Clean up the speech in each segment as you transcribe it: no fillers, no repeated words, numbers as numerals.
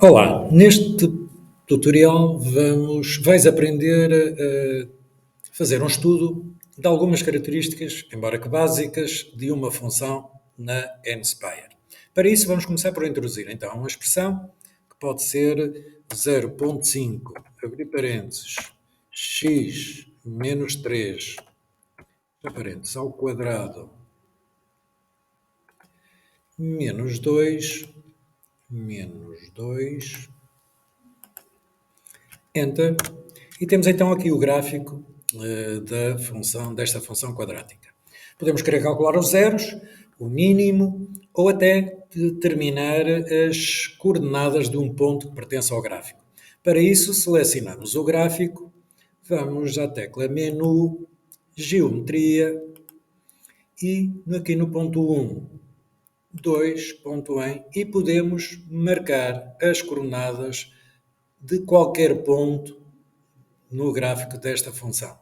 Olá, neste tutorial vais aprender a fazer um estudo de algumas características, embora que básicas, de uma função na NSPIR. Para isso, vamos começar por introduzir então uma expressão que pode ser 0,5, abrir parênteses, x menos 3, fechar parênteses, ao quadrado, menos 2, Enter. E temos então aqui o gráfico desta função quadrática. Podemos querer calcular os zeros, o mínimo, ou até determinar as coordenadas de um ponto que pertence ao gráfico. Para isso, selecionamos o gráfico, vamos à tecla Menu, Geometria, e aqui no ponto 1, 2, ponto em, e podemos marcar as coordenadas de qualquer ponto no gráfico desta função.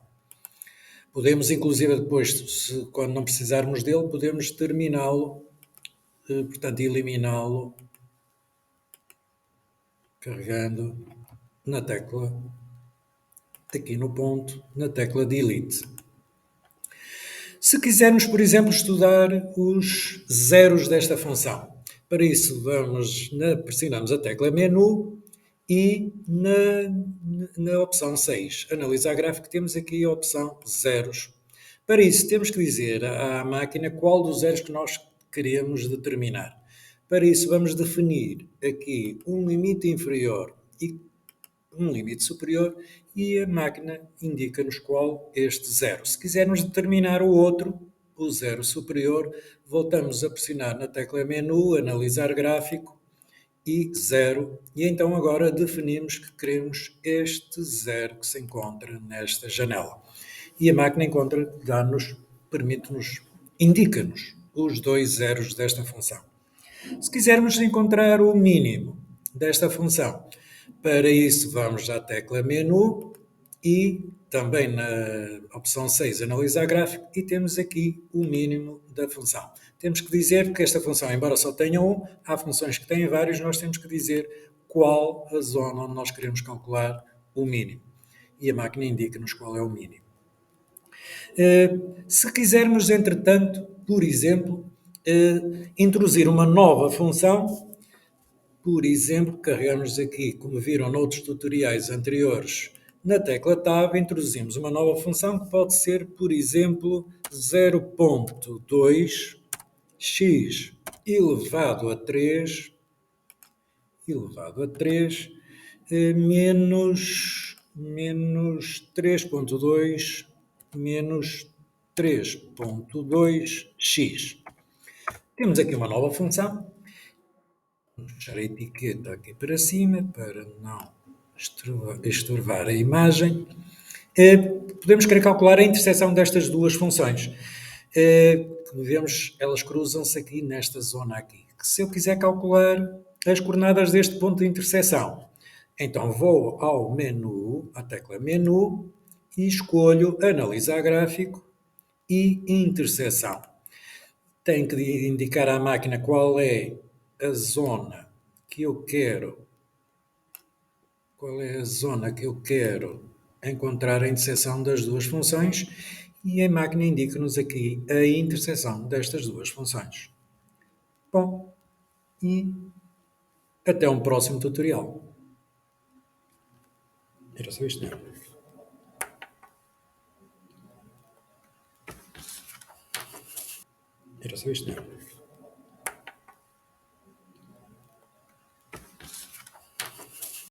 Podemos, inclusive, depois, quando não precisarmos dele, podemos terminá-lo, portanto, eliminá-lo, carregando na tecla, aqui no ponto, na tecla Delete. Se quisermos, por exemplo, estudar os zeros desta função, para isso pressionamos a tecla Menu e na opção 6, Analisar Gráfico, temos aqui a opção Zeros. Para isso, temos que dizer à máquina qual dos zeros que nós queremos determinar. Para isso, vamos definir aqui um limite inferior e um limite superior e a máquina indica-nos qual este zero. Se quisermos determinar o outro, o zero superior, voltamos a pressionar na tecla Menu, Analisar Gráfico e zero, e então agora definimos que queremos este zero que se encontra nesta janela. E a máquina permite-nos, indica-nos os dois zeros desta função. Se quisermos encontrar o mínimo desta função, para isso vamos à tecla Menu e também na opção 6, Analisar Gráfico, e temos aqui o mínimo da função. Temos que dizer que esta função, embora só tenha um, há funções que têm vários, nós temos que dizer qual a zona onde nós queremos calcular o mínimo. E a máquina indica-nos qual é o mínimo. Se quisermos, entretanto, por exemplo, introduzir uma nova função, por exemplo, carregamos aqui, como viram noutros tutoriais anteriores, na tecla Tab, introduzimos uma nova função que pode ser, por exemplo, 0,2x elevado a 3 menos 3,2 menos 3,2x. Temos aqui uma nova função. Vamos puxar a etiqueta aqui para cima para não estorvar a imagem. Podemos querer calcular a interseção destas duas funções. Como vemos, elas cruzam-se aqui nesta zona aqui. Se eu quiser calcular as coordenadas deste ponto de interseção, então vou ao menu, à tecla Menu, e escolho Analisar Gráfico e Interseção. Tenho que indicar à máquina qual é a zona que eu quero, encontrar a interseção das duas funções, e a máquina indica-nos aqui a interseção destas duas funções. Bom, e até um próximo tutorial. Era só isto, não? Era só isto, não?